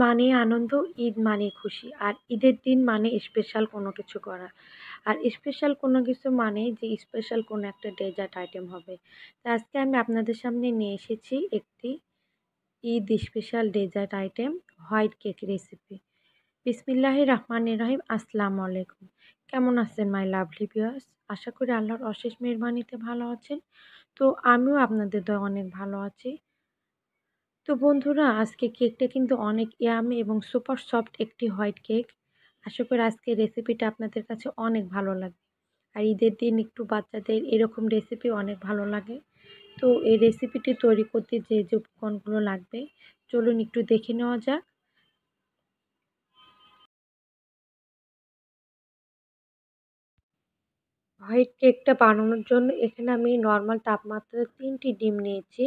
মানেই আনন্দ, ঈদ মানেই খুশি। আর ঈদের দিন মানে স্পেশাল কোনো কিছু করা। আর স্পেশাল কোনো কিছু মানেই যে স্পেশাল কোনো একটা ডেজার্ট আইটেম হবে। তো আজকে আমি আপনাদের সামনে নিয়ে এসেছি একটি Eid special dessert item white cake recipe. বিসমিল্লাহির রহমানির রহিম। আসসালামু আলাইকুম। কেমন আছেন মাই লাভলি ভিউয়ার্স? আশা করি আল্লাহর অশেষ মেহেরবানিতে ভালো আছেন। তো আমিও আপনাদের দয়ায় অনেক ভালো আছি। তো বন্ধুরা, আজকে কেকটা কিন্তু অনেক ইয়ামি এবং সুপার সফট একটি হোয়াইট কেক। আশা করি আজকের রেসিপিটা আপনাদের কাছে অনেক ভালো লাগবে। আর ঈদের দিন একটু বাচ্চাদের এরকম রেসিপি অনেক ভালো লাগে। তো এই রেসিপিটি তৈরি করতে যে উপকরণগুলো লাগবে, চলুন একটু দেখে নেওয়া যাক। হোয়াইট কেকটা বানানোর জন্য এখানে আমি নর্মাল তাপমাত্রায় ৩টি ডিম নিয়েছি।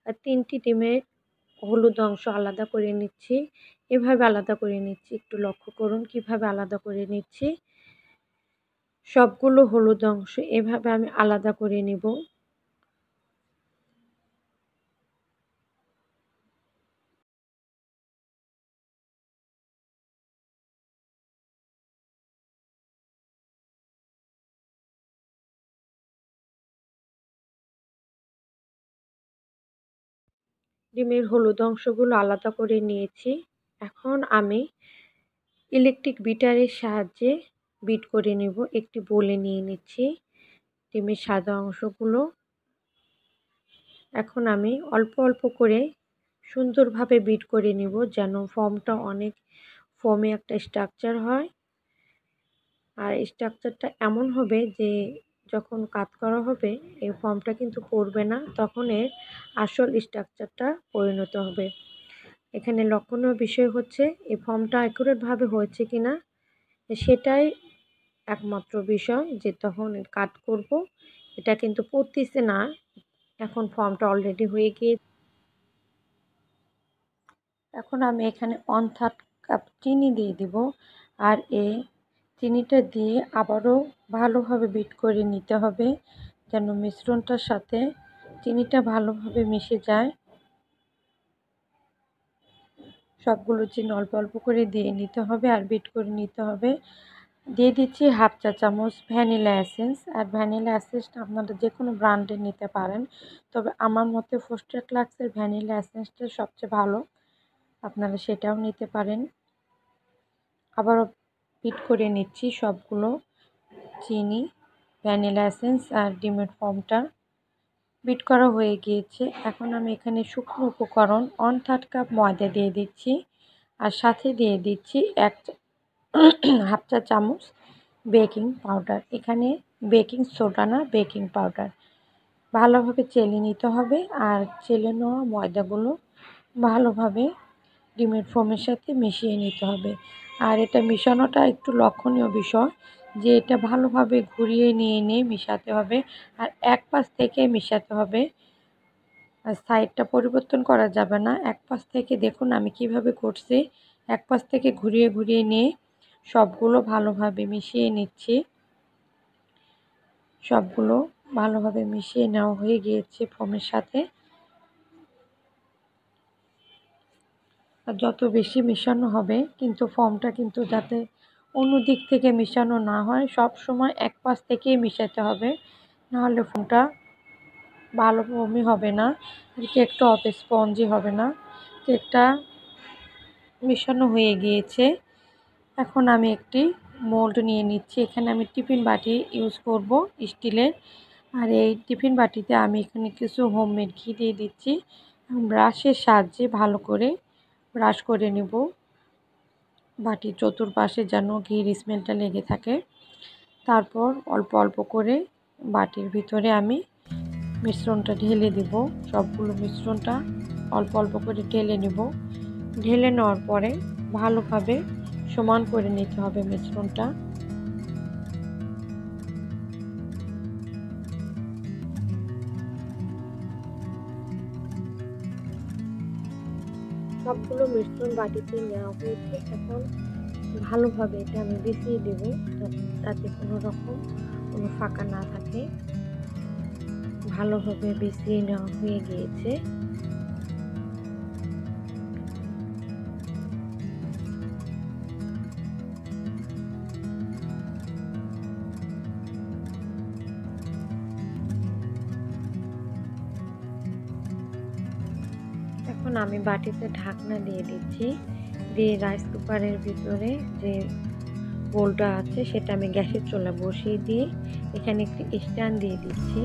আর ৩টি ডিমের হলুদ অংশ আলাদা করে নিচ্ছি। এভাবে আলাদা করে নিচ্ছি। একটু লক্ষ্য করুন কিভাবে আলাদা করে নিচ্ছি। সবগুলো হলুদ অংশ এভাবে আমি আলাদা করে নিব। ডিমের হলুদ অংশগুলো আলাদা করে নিয়েছি। এখন আমি ইলেকট্রিক বিটারের সাহায্যে বিট করে নেব। একটি বোলে নিয়ে নিচ্ছি ডিমের সাদা অংশগুলো। এখন আমি অল্প অল্প করে সুন্দরভাবে বিট করে নিব, যেন ফর্মটা অনেক ফোমে একটা স্ট্রাকচার হয়। আর স্ট্রাকচারটা এমন হবে যে যখন কাট করা হবে এই ফর্মটা কিন্তু পড়বে না, তখন এর আসল স্ট্রাকচারটা পরিণত হবে। এখানে লক্ষণীয় বিষয় হচ্ছে এই ফর্মটা অ্যাকুরেটভাবে হয়েছে কিনা, সেটাই একমাত্র বিষয়। যে তখন কাট করব এটা কিন্তু পড়তেছে না, এখন ফর্মটা অলরেডি হয়ে গিয়ে। এখন আমি এখানে 1/3 কাপ চিনি দিয়ে দিব। আর এই চিনিটা দিয়ে আবারও ভালোভাবে বিট করে নিতে হবে, যেন মিশ্রণটার সাথে চিনিটা ভালোভাবে মিশে যায়। সবগুলো চিনি অল্প অল্প করে দিয়ে নিতে হবে আর বিট করে নিতে হবে। দিয়ে দিচ্ছি 1/2 চা চামচ ভ্যানিলা এসেন্স। আর ভ্যানিলা এসেন্সটা আপনারা যে কোনো ব্র্যান্ডের নিতে পারেন, তবে আমার মতে ফ্রস্টেড ফ্লাক্সের ভ্যানিলা এসেন্সটা সবচেয়ে ভালো, আপনারা সেটাও নিতে পারেন। আবারও বিট করে নিচ্ছি সবগুলো চিনি, ভ্যানিলা এসেন্স আর ডিমের ফর্মটা বিট করা হয়ে গিয়েছে। এখন আমি এখানে শুকনো উপকরণ 1/3 কাপ ময়দা দিয়ে দিচ্ছি। আর সাথে দিয়ে দিচ্ছি 1/2 চা চামচ বেকিং পাউডার। এখানে বেকিং সোডা না, বেকিং পাউডার। ভালোভাবে চেলে নিতে হবে। আর চেলে নেওয়া ময়দাগুলো ভালোভাবে ডিমের ফোমের সাথে মিশিয়ে নিতে হবে। আর এটা মিশানোটা একটু লক্ষণীয় বিষয়, যে এটা ভালোভাবে ঘুরিয়ে নিয়ে মিশাতে হবে। আর এক পাশ থেকে মিশাতে হবে, আর সাইডটা পরিবর্তন করা যাবে না। এক পাশ থেকে দেখুন আমি কিভাবে করছি, এক পাশ থেকে ঘুরিয়ে নিয়ে সবগুলো ভালোভাবে মিশিয়ে নিচ্ছি। সবগুলো ভালোভাবে মিশিয়ে নেওয়া হয়ে গিয়েছে ফোমের সাথে। আর যত বেশি মেশানো হবে, কিন্তু ফর্মটা কিন্তু যাতে অন্য দিক থেকে মেশানো না হয়, সব সময় এক পাশ থেকেই মেশাতে হবে, নাহলে ফর্মটা ভালো ফর্মই হবে না আর কেকটা অত স্পঞ্জি হবে না। কেকটা মেশানো হয়ে গিয়েছে। এখন আমি একটি মোল্ড নিয়ে নিচ্ছি। এখানে আমি টিফিন বাটি ইউজ করব, স্টিলের। আর এই টিফিন বাটিতে আমি এখানে কিছু হোমমেড ঘি দিয়ে দিচ্ছি। ব্রাশের সাহায্যে ভালো করে ব্রাশ করে নেব, বাটির চতুর্পাশে যেন ঘির স্মেলটা লেগে থাকে। তারপর অল্প অল্প করে বাটির ভিতরে আমি মিশ্রণটা ঢেলে দিব। সবগুলো মিশ্রণটা অল্প অল্প করে ঢেলে নেব। ঢেলে নেওয়ার পরে ভালোভাবে সমান করে নিতে হবে মিশ্রণটা। সবগুলো মিশ্রণ বাটিতে নেওয়া হয়েছে। এখন ভালোভাবে এটা আমি বিছিয়ে দেব, যাতে কোনো রকম কোনো ফাঁকা না থাকে। ভালোভাবে বিছিয়ে নেওয়া হয়ে গিয়েছে। এখন আমি বাটিতে ঢাকনা দিয়ে দিচ্ছি, দিয়ে রাইস কুকারের ভিতরে যে বোলটা আছে সেটা আমি গ্যাসের চুলা বসিয়ে দিয়ে এখানে একটি স্ট্যান্ড দিয়ে দিচ্ছি।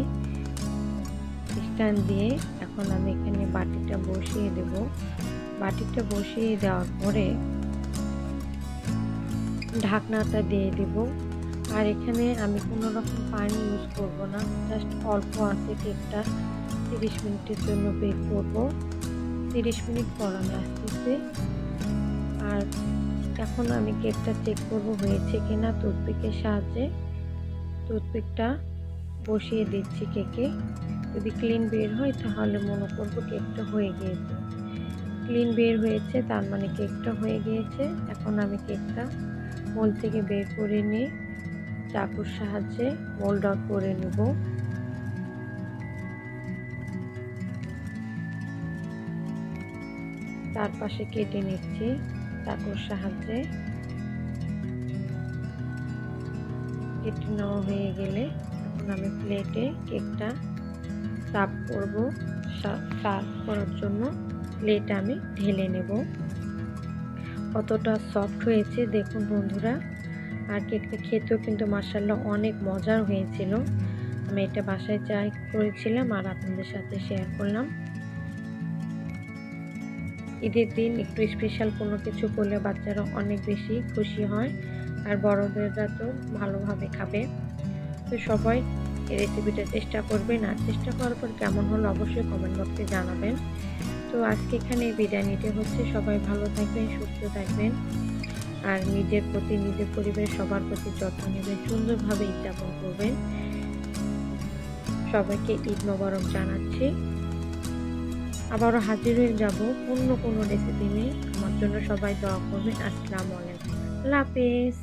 স্ট্যান্ড দিয়ে এখন আমি এখানে বাটিটা বসিয়ে দেব। বাটিটা বসিয়ে দেওয়ার পরে ঢাকনাটা দিয়ে দেব। আর এখানে আমি কোনো রকম পানি ইউজ করব না, জাস্ট অল্প আছে কেকটা 30 মিনিটের জন্য বেক করব। 30 মিনিট পর আমি আসতেছি। আর এখন আমি কেকটা চেক করব হয়েছে কিনা টুথপিকের সাহায্যে। টুথপিকটা বসিয়ে দিচ্ছি কেকে। যদি ক্লিন বের হয় তাহলে মনে করব কেকটা হয়ে গিয়েছে। ক্লিন বের হয়েছে তার মানে কেকটা হয়ে গিয়েছে। এখন আমি কেকটা মোল্ড থেকে বের করে নিয়ে চাকুর সাহায্যে মোল্ড আউট করে নেব। চারপাশে কেটে নিচ্ছি চাকুর সাহায্যে। কেটে নেওয়া হয়ে গেলে এখন আমি প্লেটে কেকটা সার্ভ করব। সার্ভ করার জন্য প্লেটে আমি ঢেলে নেব। কতটা সফট হয়েছে দেখুন বন্ধুরা। আর কেকটা খেতেও কিন্তু মাশাআল্লাহ অনেক মজার হয়েছিল। আমি এটা বাসায় ট্রাই করেছিলাম আর আপনাদের সাথে শেয়ার করলাম। ঈদের দিন একটু স্পেশাল কোনো কিছু করলে বাচ্চারা অনেক বেশি খুশি হয়, আর বড়দেররা তো ভালোভাবে খাবে। তো সবাই এই রেসিপিটা চেষ্টা করবেন, আর চেষ্টা করার পর কেমন হলো অবশ্যই কমেন্ট বক্সে জানাবেন। তো আজকে এখানে বিদায় নিতে হচ্ছে। সবাই ভালো থাকবেন, সুস্থ থাকবেন, আর নিজের প্রতি, নিজের পরিবারের সবার প্রতি যত্ন নেবেন, সুন্দরভাবে উদযাপন করবেন। সবাইকে ঈদ মোবারক জানাচ্ছি। আবারও হাজির হয়ে যাব অন্য কোনো রেসিপি নিয়ে। আমার জন্য সবাই দোয়া করবেন। আসসালামু আলাইকুম, আল্লাহ হাফেজ।